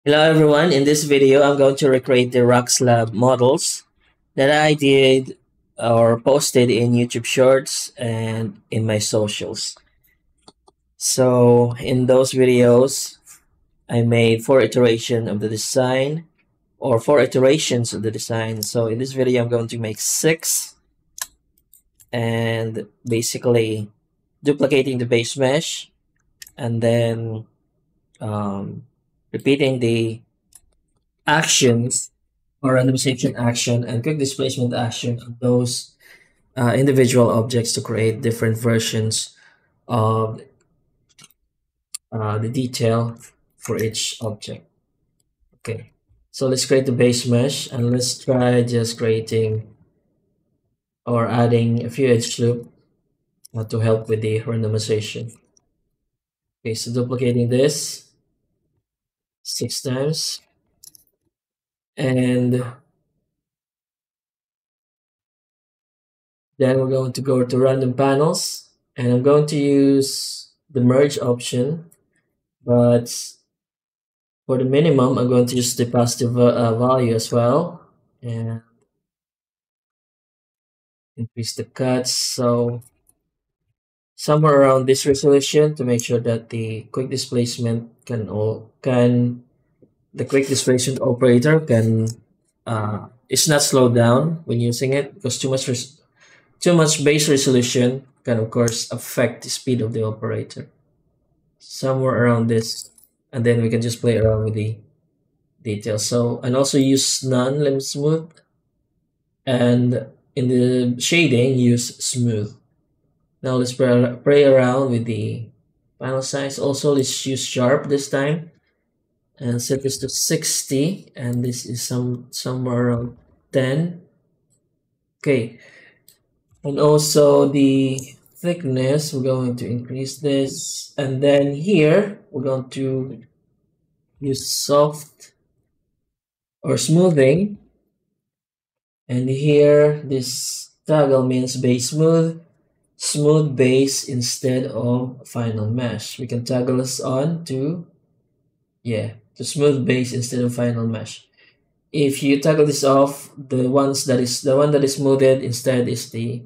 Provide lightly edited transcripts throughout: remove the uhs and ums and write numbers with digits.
Hello everyone, in this video I'm going to recreate the RocksLab models that I did or posted in YouTube Shorts and in my socials. So in those videos I made 4 iterations of the design or 4 iterations of the design. So in this video I'm going to make 6 and basically duplicating the base mesh and then repeating the actions or randomization action and quick displacement action of those individual objects to create different versions of the detail for each object. Okay, so let's create the base mesh and let's try just creating or adding a few edge loop to help with the randomization. Okay, so duplicating this 6 times and then we're going to go to random panels and I'm going to use the merge option, but for the minimum I'm going to use the positive value as well and increase the cuts so somewhere around this resolution to make sure that the quick displacement the quick displacement operator can it's not slowed down when using it because too much base resolution can of course affect the speed of the operator. Somewhere around this, and then we can just play around with the details. So and also use non-limit smooth, and in the shading use smooth. Now let's play around with the panel size. Also let's use sharp this time and set this to 60, and this is somewhere around 10. Okay, and also the thickness we're going to increase this, and then here we're going to use soft or smoothing, and here this toggle means base smooth base instead of final mesh. We can toggle this on to smooth base instead of final mesh. If you toggle this off, the one that is smoothed instead is the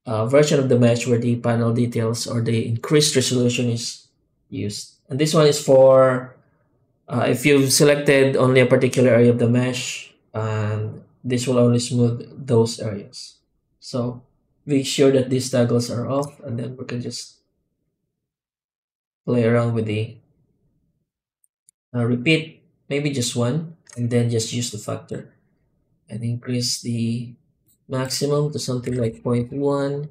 version of the mesh where the panel details or the increased resolution is used. And this one is for if you've selected only a particular area of the mesh, and this will only smooth those areas. So make sure that these toggles are off, and then we can just play around with the repeat maybe just one, and then just use the factor and increase the maximum to something like 0.1,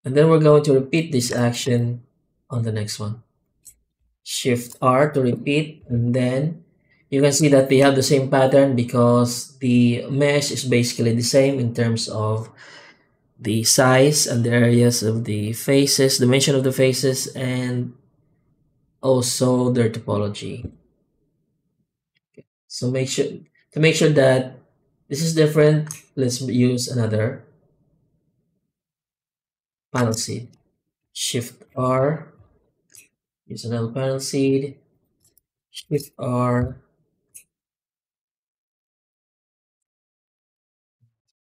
and then we're going to repeat this action on the next one. Shift R to repeat, and then you can see that they have the same pattern because the mesh is basically the same in terms of the size and the areas of the faces, dimension of the faces, and also their topology. Okay. So make sure that this is different, let's use another panel seed. Shift R, use another panel seed. Shift R,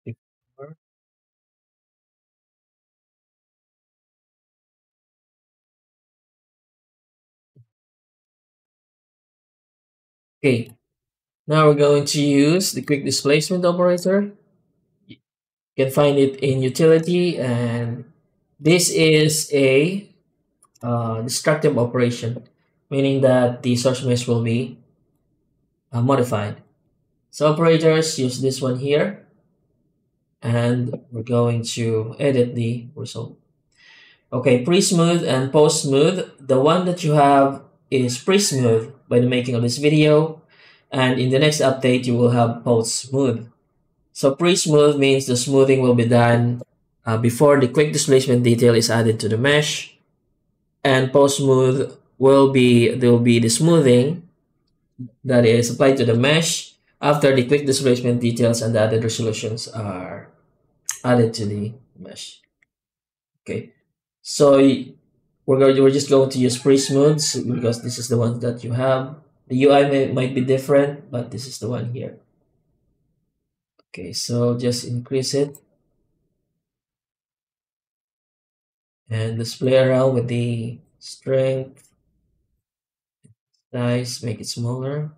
Shift R. Okay, now we're going to use the quick displacement operator. You can find it in utility, and this is a destructive operation, meaning that the source mesh will be modified. So operators use this one here, and we're going to edit the result. Okay, pre-smooth and post-smooth. The one that you have is pre-smooth by the making of this video, and in the next update you will have post-smooth. So pre-smooth means the smoothing will be done before the quick displacement detail is added to the mesh, and post-smooth will be the smoothing that is applied to the mesh after the quick displacement details and the added resolutions are added to the mesh. Okay, so we're just going to use pre-smooths because this is the one that you have. The UI might be different, but this is the one here. Okay, so just increase it and let's play around with the strength, size, make it smaller,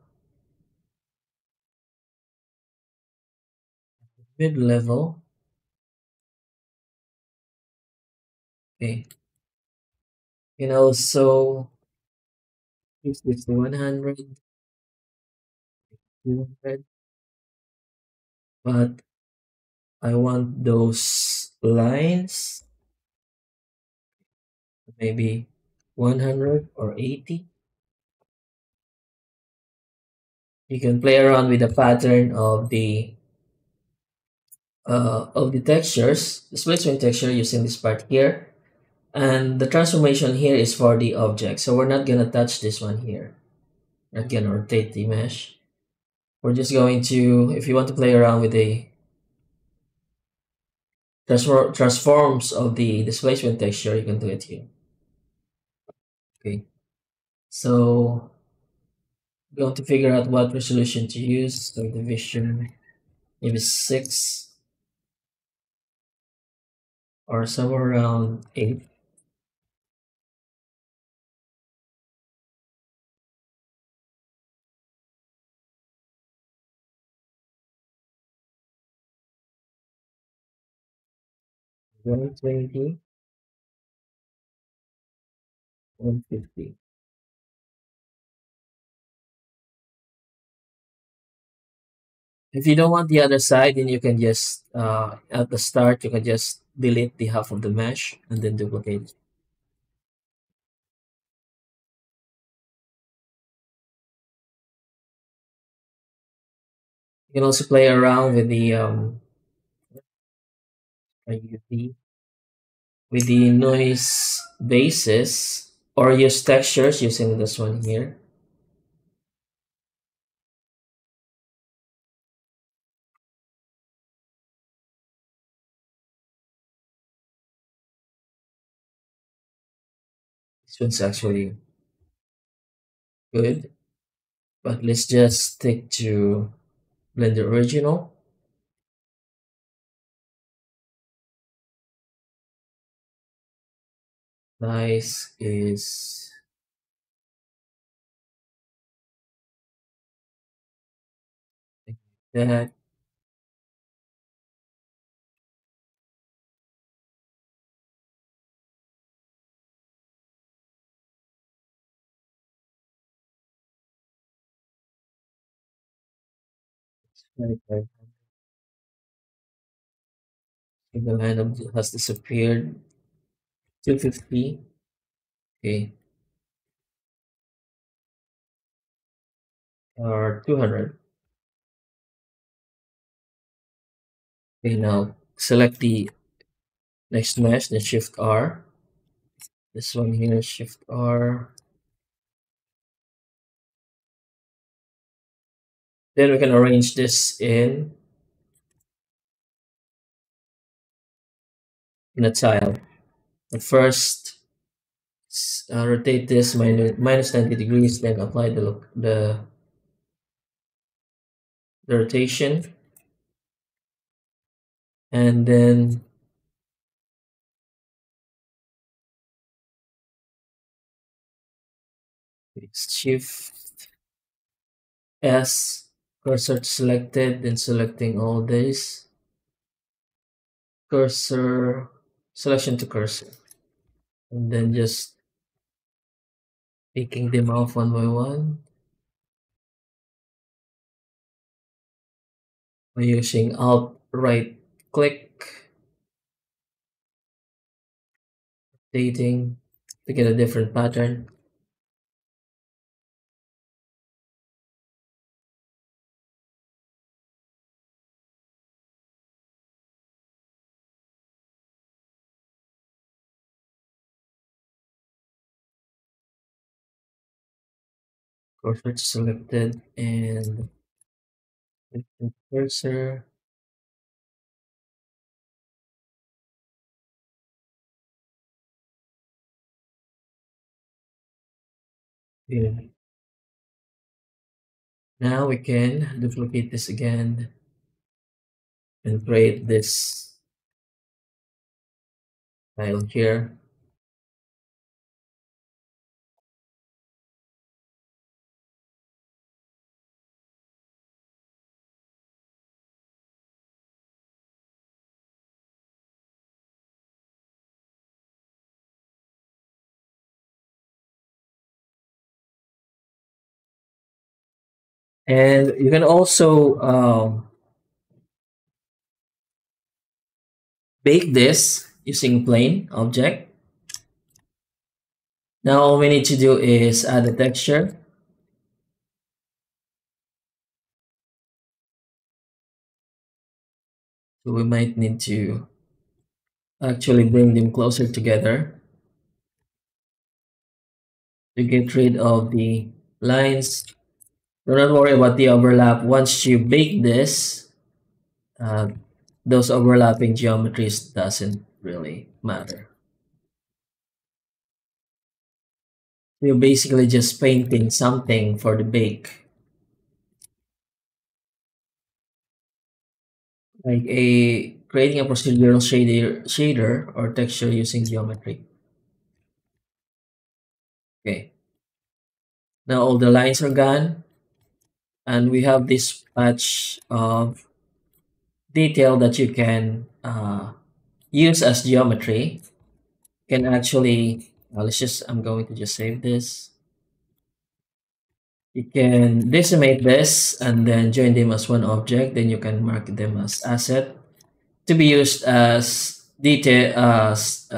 mid level. Okay, you know, so use this to 100, 200, but I want those lines maybe 100 or 80. You can play around with the pattern of the textures, displacement texture using this part here. And the transformation here is for the object. So we're not gonna touch this one here. Not gonna rotate the mesh. We're just going to, if you want to play around with the transforms of the displacement texture, you can do it here. Okay. So we're going to figure out what resolution to use. So division maybe 6 or somewhere around 8. 120, 150. If you don't want the other side, then you can just, at the start, you can just delete the half of the mesh and then duplicate it. You can also play around with the UV, with the noise basis or use textures using this one here. This one's actually good, but let's just stick to Blender Original. Nice is that. Okay. The lineup has disappeared. 250. Okay. Or 200. Okay, now select the next mesh, then Shift R. This one here, Shift R. Then we can arrange this in a tile. But first, rotate this minus 90 degrees, then apply the rotation, and then Shift S, cursor selected, then selecting all this, cursor, selection to cursor, and then just taking them off one by one by using Alt right click, rotating to get a different pattern. Cursor selected and cursor. Okay. Now we can duplicate this again and create this tile here. And you can also bake this using plain object. Now all we need to do is add a texture. So we might need to actually bring them closer together to get rid of the lines. Do not worry about the overlap. Once you bake this, uh, those overlapping geometries doesn't really matter. You're basically just painting something for the bake, like a creating a procedural shader or texture using geometry. Okay, now all the lines are gone, and we have this patch of detail that you can use as geometry. You can actually I'm going to just save this. You can decimate this and then join them as one object. Then you can mark them as asset to be used as detail as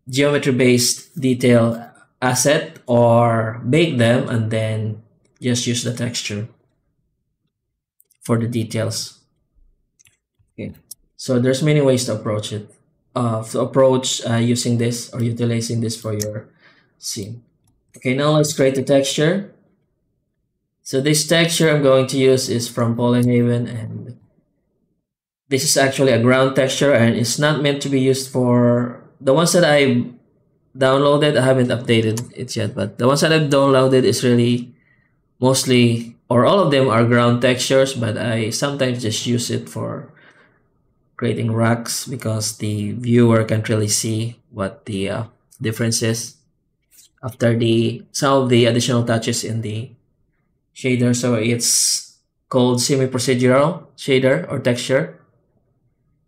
geometry based detail asset, or bake them and then just use the texture for the details. Okay, so there's many ways to approach it. Using this or utilizing this for your scene. Okay, now let's create a texture. So this texture I'm going to use is from Polyhaven, and this is actually a ground texture and it's not meant to be used for the ones that I downloaded. I haven't updated it yet, but the ones that I've downloaded is really mostly, or all of them are ground textures, but I sometimes just use it for creating rocks because the viewer can't really see what the difference is after the some of the additional touches in the shader. So it's called semi-procedural shader or texture,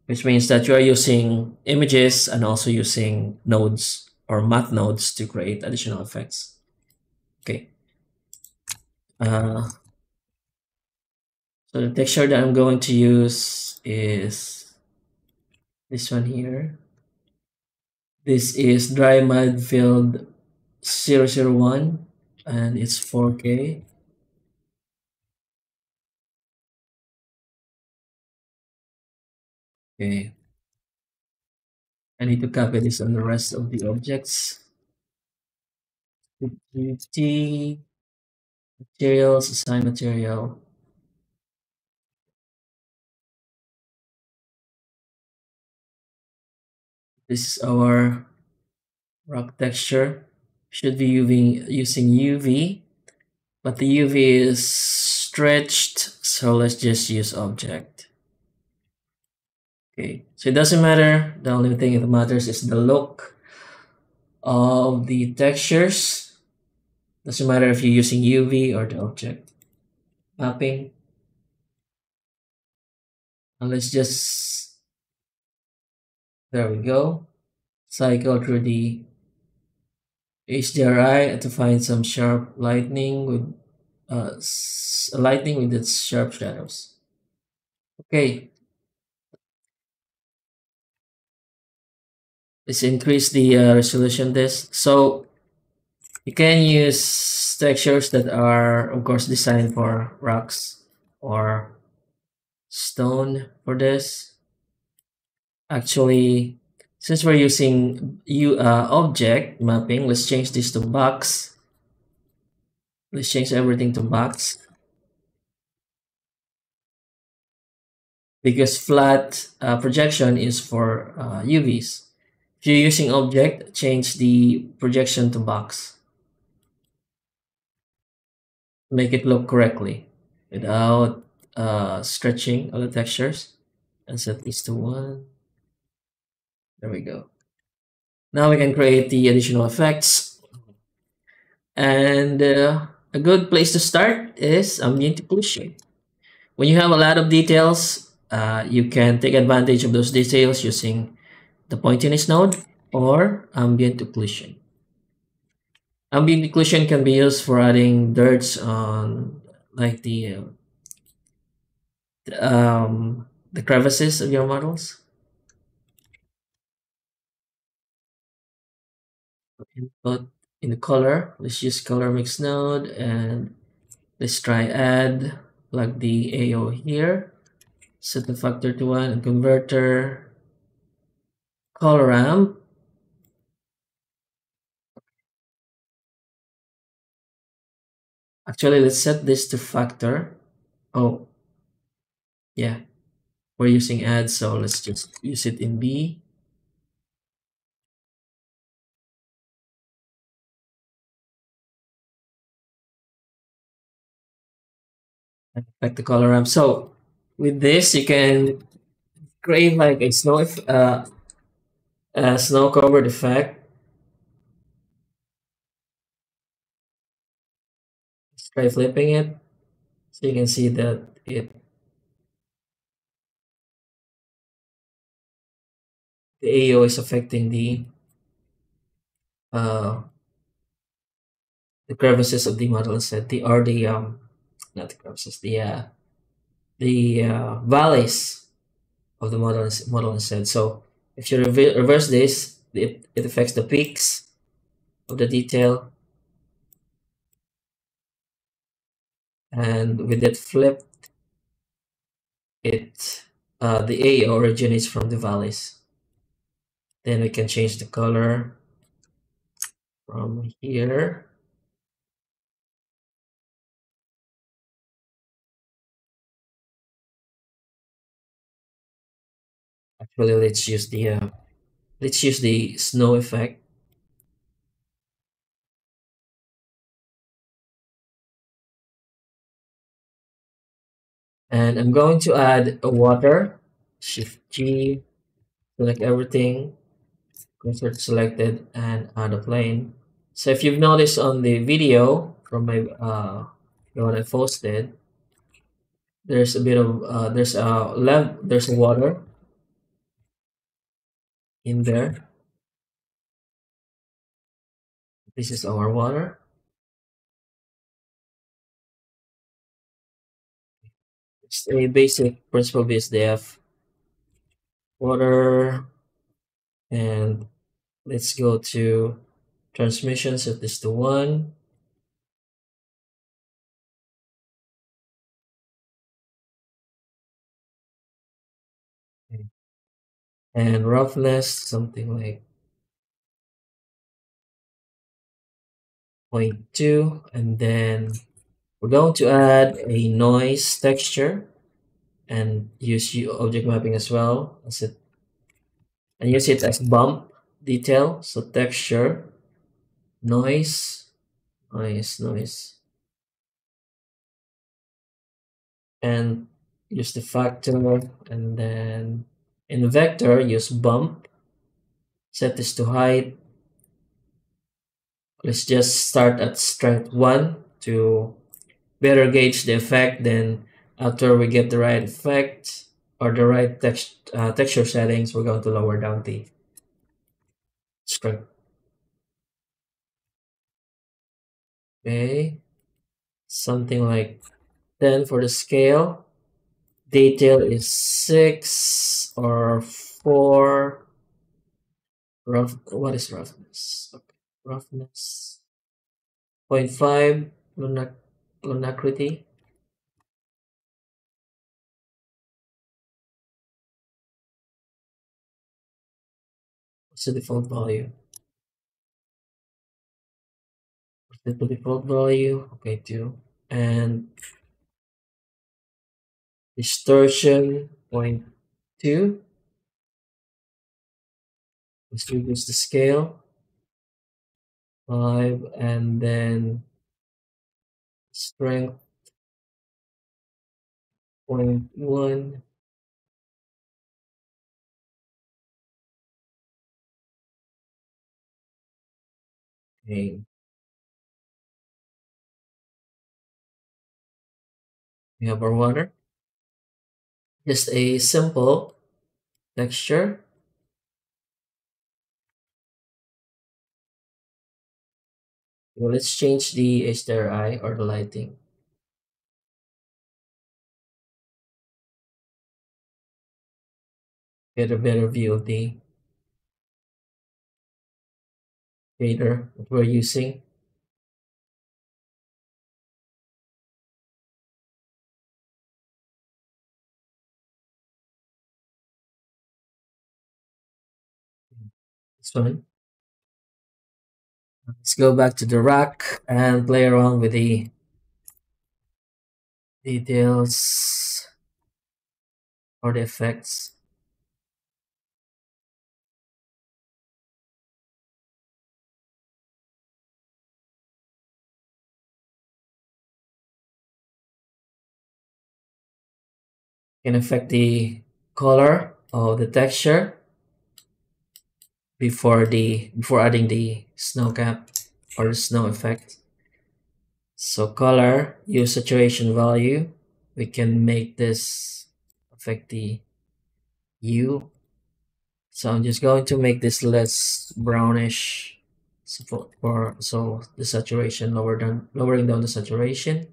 which means that you are using images and also using nodes or math nodes to create additional effects. Okay. Uh, so the texture that I'm going to use is this one here. This is Dry Mud Field 001 and it's 4K. Okay. I need to copy this on the rest of the objects. 50 materials, assign material. This is our rock texture. Should be using UV, but the UV is stretched, so let's just use object. Okay, so it doesn't matter. The only thing that matters is the look of the textures. Doesn't matter if you're using UV or the object. Mapping. And let's just, there we go. Cycle through the HDRI to find some sharp lightning with lightning with its sharp shadows. Okay, let's increase the resolution this. So you can use textures that are of course designed for rocks or stone for this. Actually, since we're using object mapping, let's change this to box. Let's change everything to box. Because flat projection is for UVs. If you're using object, change the projection to box. make it look correctly without stretching all the textures, and set this to 1. There we go. Now we can create the additional effects. And a good place to start is ambient occlusion. When you have a lot of details, you can take advantage of those details using the pointiness node or ambient occlusion. Ambient occlusion can be used for adding dirts on like the crevices of your models. Input in the color, let's use color mix node, and let's try add, plug the AO here, set the factor to 1, and converter, color ramp. Actually, let's set this to factor. Oh, yeah, we're using add, so let's just use it in B. And affect the color ramp. So with this, you can create like a snow covered effect. Let's try flipping it, so you can see that the AO is affecting uh, the crevices of the model instead. The or the not the crevices, the valleys of the model instead. So if you reverse this, it affects the peaks of the detail, and with that flip, it the A originates from the valleys. Then we can change the color from here. Actually, let's use the snow effect. And I'm going to add a water. Shift G, select everything, insert selected, and add a plane. So if you've noticed on the video from my the one I posted, there's a bit of there's a water in there. This is our water. It's a basic principle BSDF water, and let's go to transmission. Set this to 1. And roughness something like 0.2, and then we're going to add a noise texture and use object mapping as well as it, and use it as bump detail. So texture, noise, noise, and use the factor, and then in vector use bump, set this to height. Let's just start at strength 1 to better gauge the effect. Then after we get the right effect or the right texture settings, we're going to lower down the strength. Okay, something like 10 for the scale. Detail is 6 or 4. What is roughness? Okay. Roughness 0.5. Lunacrity. What's the default value? What's the default value? Okay, 2. And distortion 0.2. Let's reduce the scale 5, and then strength 0.1. Okay, we have our water. Just a simple texture. Well, let's change the HDRI or the lighting. Get a better view of the shader that we're using. This one. Let's go back to the rack and play around with the details or the effects. Can affect the color of the texture before adding the snow cap or the snow effect. So color, use saturation value. We can make this affect the hue. So I'm just going to make this less brownish. So the saturation lowering down the saturation.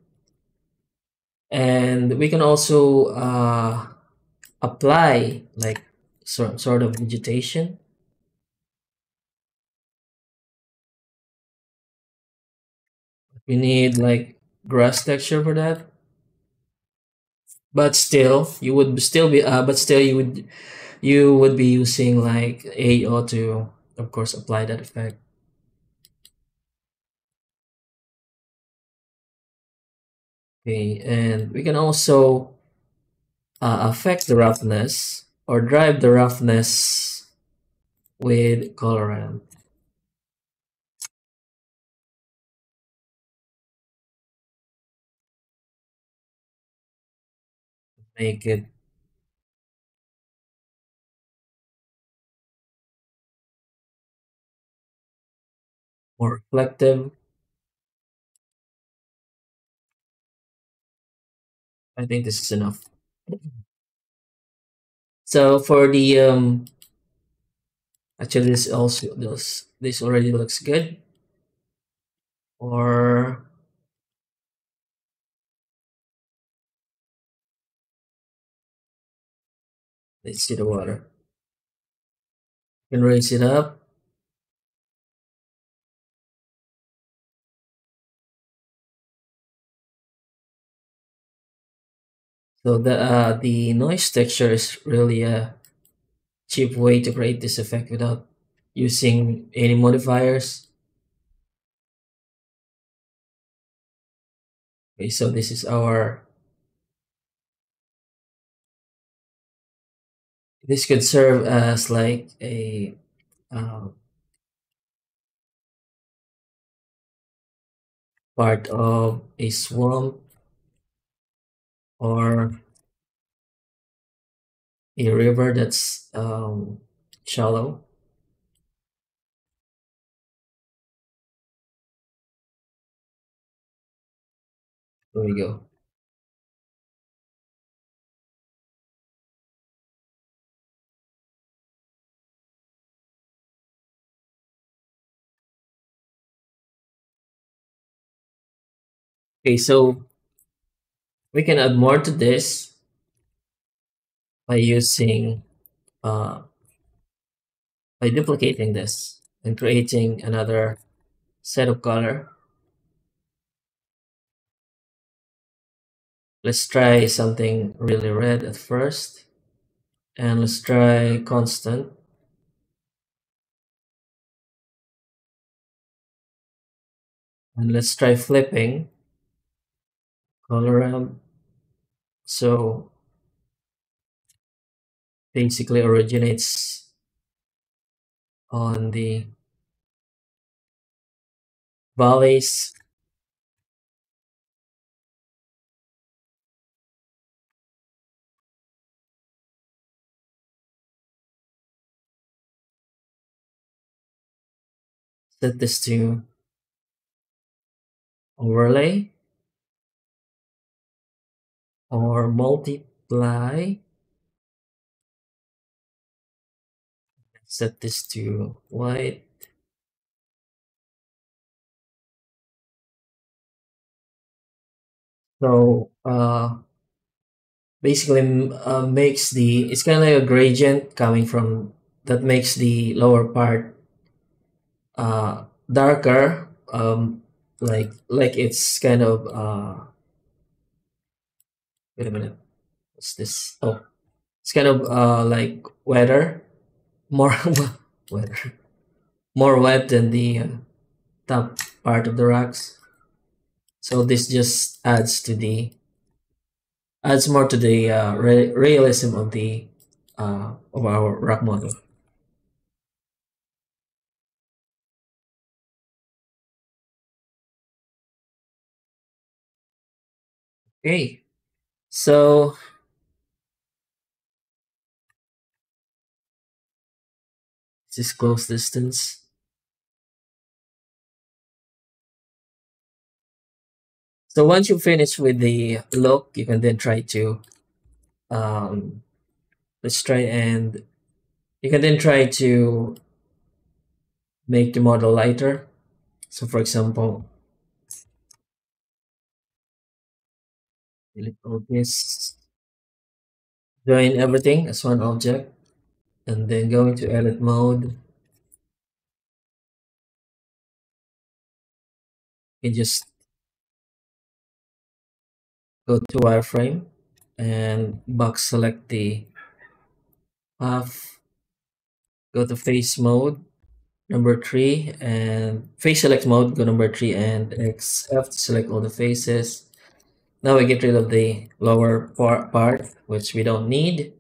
And we can also apply like sort of vegetation. We need like grass texture for that. But still, you would still be but still you would be using like AO to of course apply that effect. Okay, and we can also affect the roughness or drive the roughness with colorant. Make it more reflective. I think this is enough. So for the actually this already looks good. Or let's see the water. You can raise it up. So the noise texture is really a cheap way to create this effect without using any modifiers. Okay, so this is our. This could serve as like a uh, part of a swamp or a river that's shallow. There we go. Okay, so we can add more to this by using uh, by duplicating this and creating another set of color. Let's try something really red at first, and let's try constant, and let's try flipping color around. So basically originates on the valleys Set this to overlay or multiply. Set this to white. So basically makes the, it's kind of like a gradient coming from, that makes the lower part darker, like it's kind of wait a minute, what's this? Oh, it's kind of like wetter, more wetter, more wet than the top part of the rocks. So this just adds more to the realism of our rock model. Okay, so this is close distance. So once you finish with the look, you can then try to um, let's try and you can then try to make the model lighter. So for example, delete all this, join everything as one object, and then go into edit mode. You just go to wireframe and box select the path, go to face mode, number three, and face select mode, go number three and XF to select all the faces. Now we get rid of the lower part, which we don't need.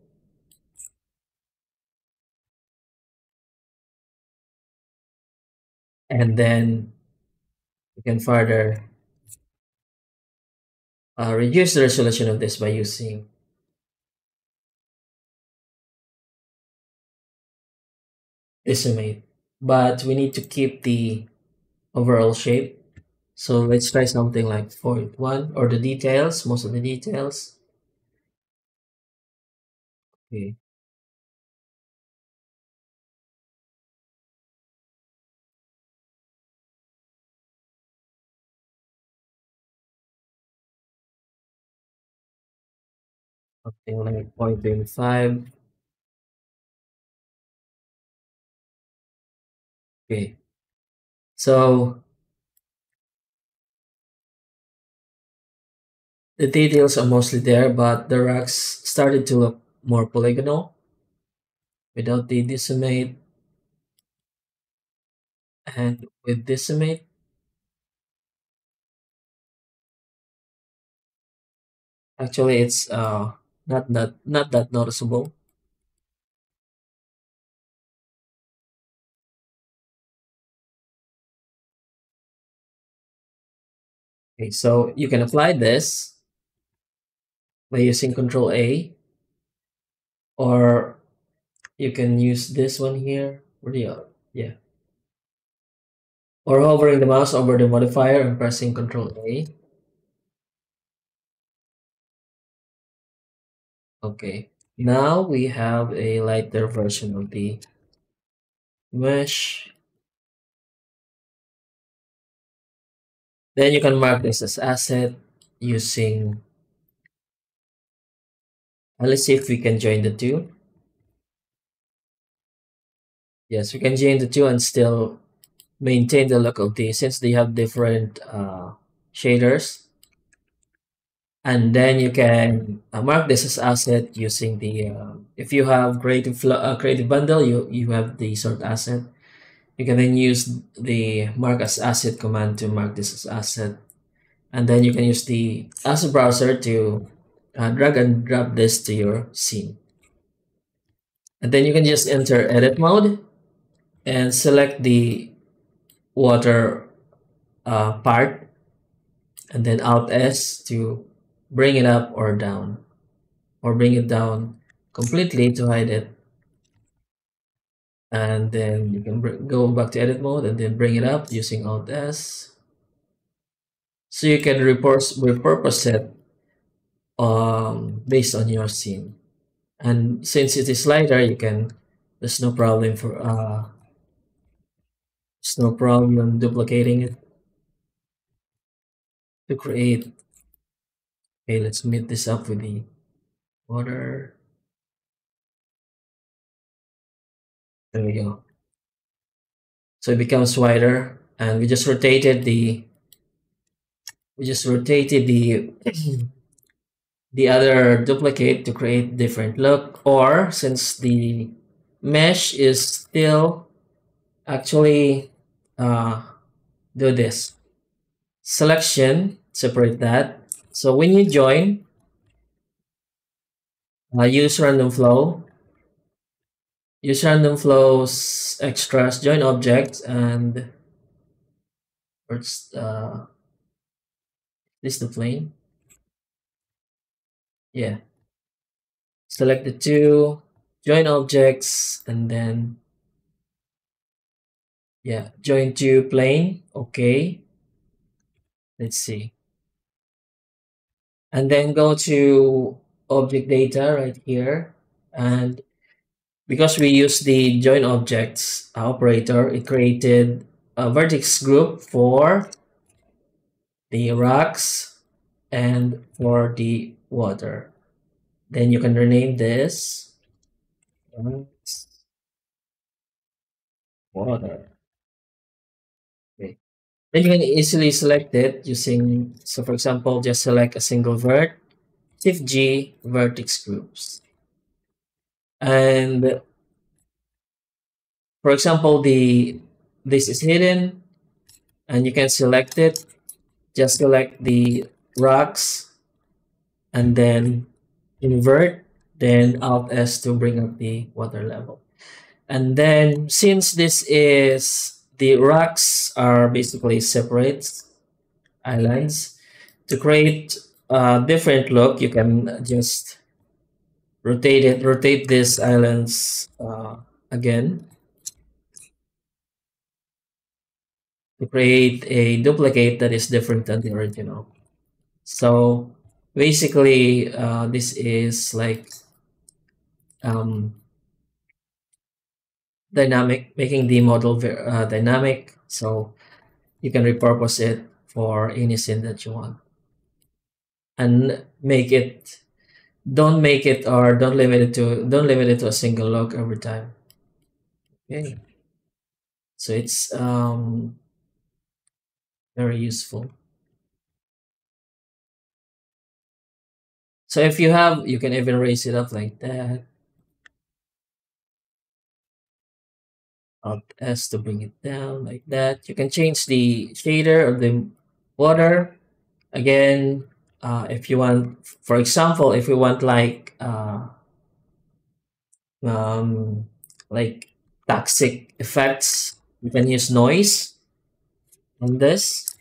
And then we can further reduce the resolution of this by using decimate. But we need to keep the overall shape. So let's try something like 0.1 or the details, most of the details. Okay. Something like 0.25. Okay. So the details are mostly there, but the rocks started to look more polygonal without the decimate. And with decimate, actually it's not that noticeable. Okay, so you can apply this by using Control A, or you can use this one here. Where do you, yeah, or hovering the mouse over the modifier and pressing Control A. Okay, now we have a lighter version of the mesh. Then you can mark this as asset using, let's see if we can join the two. Yes, we can join the two and still maintain the look of these since they have different shaders. And then you can mark this as asset using the if you have creative bundle, you have the sort asset. You can then use the mark as asset command to mark this as asset, and then you can use the asset browser to drag and drop this to your scene. And then you can just enter edit mode and select the water part, and then Alt S to bring it up or down, or bring it down completely to hide it. and then you can go back to edit mode and then bring it up using Alt S. So you can repurpose it based on your scene. And since it is slider, you can there's no problem for there's no problem duplicating it to create. Okay, let's meet this up with the water. There we go. So it becomes wider, and we just rotated the other duplicate to create different look. Or since the mesh is still actually do this selection, separate that. So when you join, use random flow. Use random flows extras, join objects, and where's this the plane? Yeah. Select the two, join objects, and then yeah, join to plane. Okay. Let's see. And then go to object data right here. And because we use the join objects operator, it created a vertex group for the rocks and for the water. Then you can rename this rocks, water. Okay. Then you can easily select it using, so for example, just select a single vert, Shift G, vertex groups. And for example, this is hidden and you can select it. Just select the rocks and then invert, then Alt S to bring up the water level. And then since this is the rocks are basically separate islands, to create a different look, you can just rotate these islands again to create a duplicate that is different than the original. So basically, this is like um, dynamic, making the model dynamic. So you can repurpose it for any scene that you want and make it don't limit it to a single log every time. Okay, so it's very useful. So if you have, you can even raise it up like that. Alt S to bring it down like that. You can change the shader of the water. Again, if you want, for example, if we want um, like toxic effects, you can use noise on this.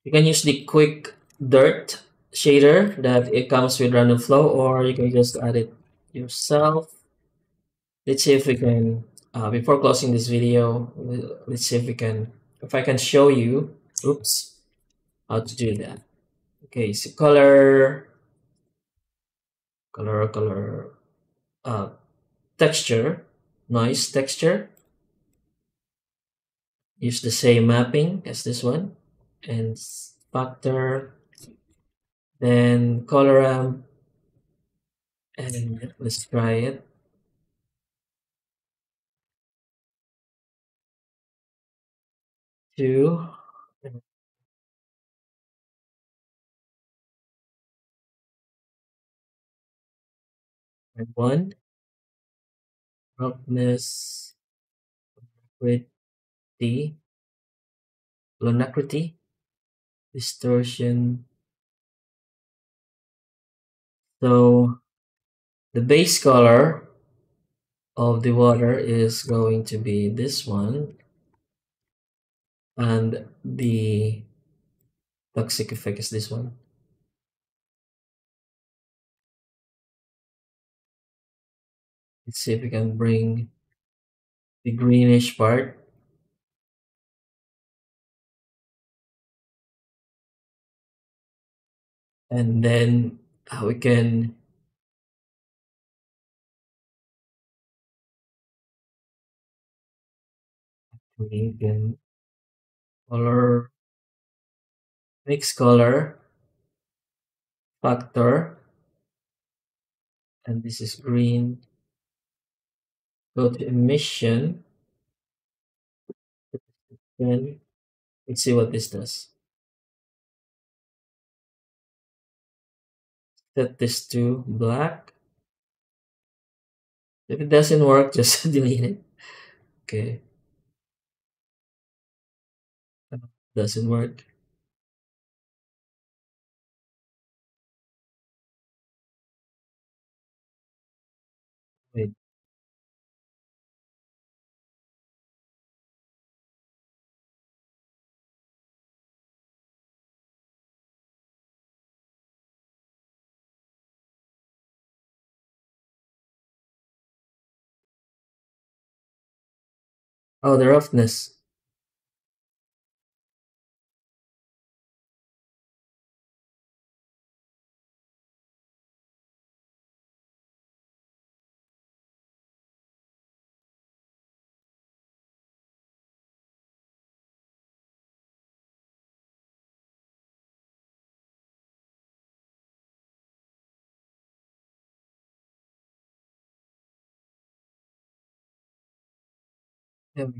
You can use the quick dirt shader that it comes with random flow, or you can just add it yourself. Let's see if we can, before closing this video, let's see if we can, if I can show you, oops, how to do that. Okay, so color, uh, texture, noise texture. Use the same mapping as this one, and factor, then color ramp, and let's try it. Two, and one. Roughness, pretty, lunacrity, distortion. So the base color of the water is going to be this one, and the toxic effect is this one. Let's see if we can bring the greenish part, and then we can color mix color factor, and this is green. Go to emission, then let's see what this does. Set this to black. If it doesn't work, just delete it. Okay, doesn't work. Wait. Oh, the roughness. There we go.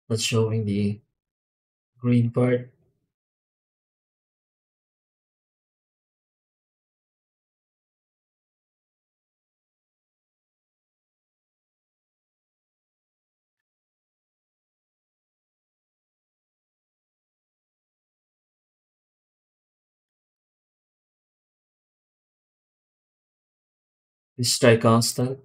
That's showing the green part. Let's try constant.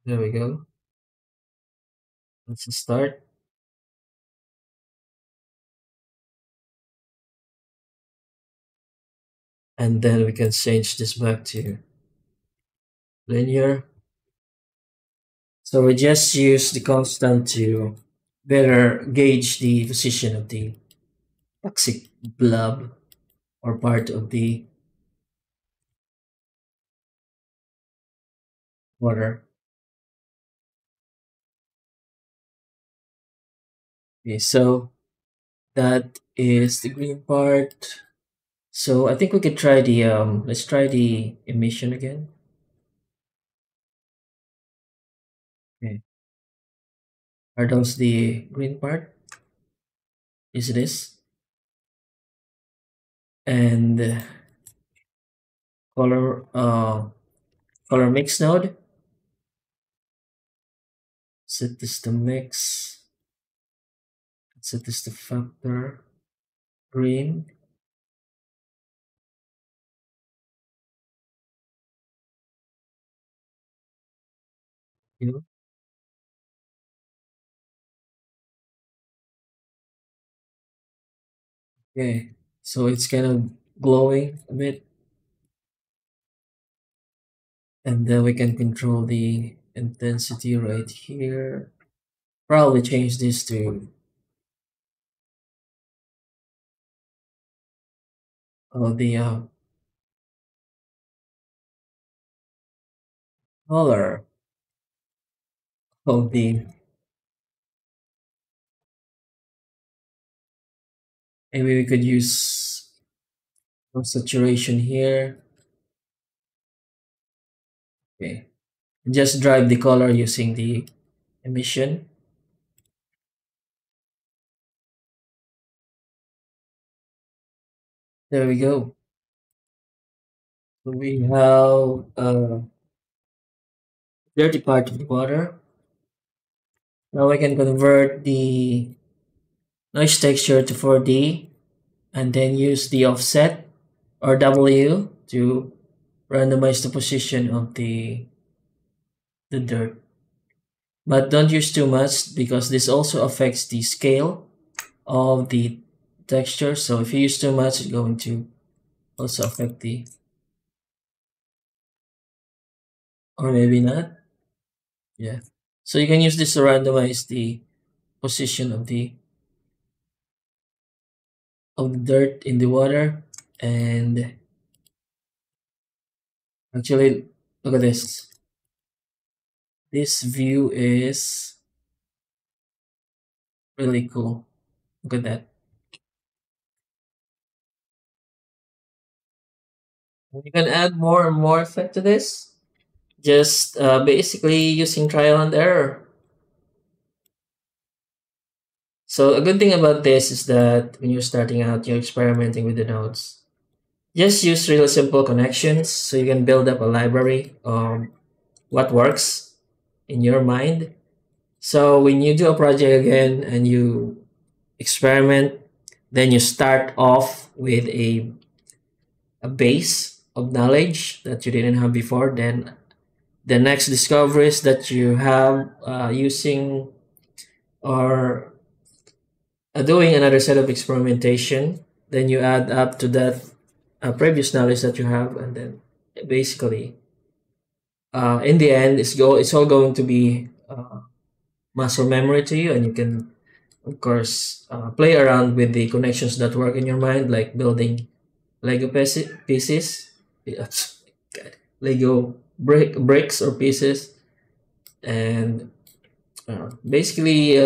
There we go. Let's start. And then we can change this back to linear. So we just use the constant to better gauge the position of the toxic blob or part of the water. Okay, so that is the green part. So I think we could try the let's try the emission again. Okay. Are those the green part? Is this? And color color mix node. Set this to mix. Set this to factor. Green. You okay. So it's kind of glowing a bit. And then we can control the intensity right here. Probably change this to the color of the. Maybe we could use No saturation here. Okay. Just drive the color using the emission. There we go. So we have a dirty part of the water. Now I can convert the noise texture to 4D and then use the offset or W to randomize the position of the dirt. But don't use too much because this also affects the scale of the texture. So if you use too much, it's going to also affect the, or maybe not. Yeah. So you can use this to randomize the position of the dirt in the water. And actually, look at this. This view is really cool. Look at that. You can add more and more effect to this. Just basically using trial and error. So a good thing about this is that when you're starting out, you're experimenting with the nodes. Just use really simple connections so you can build up a library of what works in your mind. So when you do a project again and you experiment, then you start off with a base of knowledge that you didn't have before. Then the next discoveries that you have using or doing another set of experimentation, then you add up to that previous knowledge that you have, and then basically, in the end, it's all going to be muscle memory to you, and you can, of course, play around with the connections that work in your mind, like building Lego pieces, yes, God, Lego bricks or pieces, and basically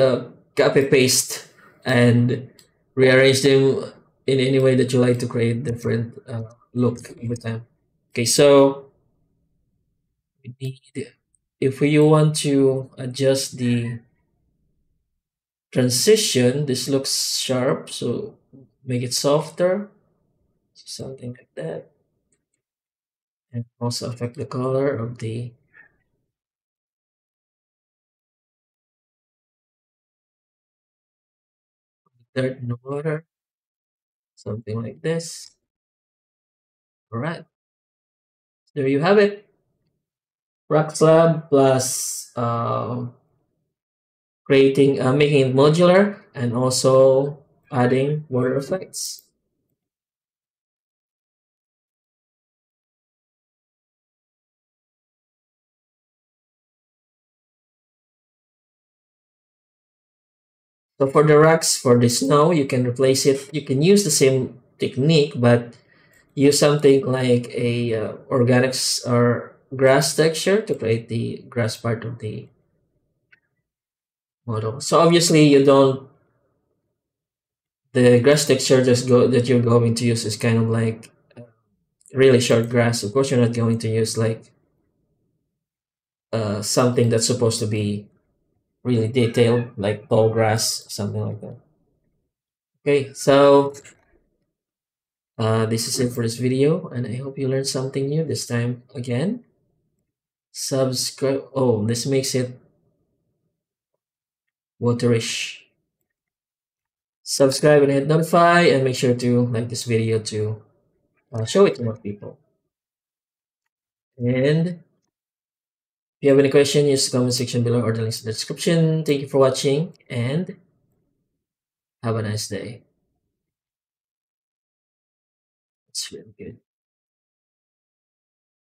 copy paste and rearrange them in any way that you like to create different look every time. Okay, so we need, if you want to adjust the transition, this looks sharp, so make it softer, something like that, and also affect the color of the dirt in the water, something like this. All right, there you have it. Rock slab plus creating, making it modular, and also adding water effects. So for the rocks, for the snow, you can replace it. You can use the same technique, but use something like a organics or grass texture to create the grass part of the model. So obviously, you don't, the grass texture that you're going to use is kind of like really short grass. Of course, you're not going to use like something that's supposed to be really detailed, like tall grass, something like that. Okay, so this is it for this video, and I hope you learned something new this time again. Subscribe. Oh, this makes it waterish. Subscribe and hit notify, and make sure to like this video to show it to more people. And if you have any question, use the comment section below or the links in the description. Thank you for watching, and have a nice day. It's really good.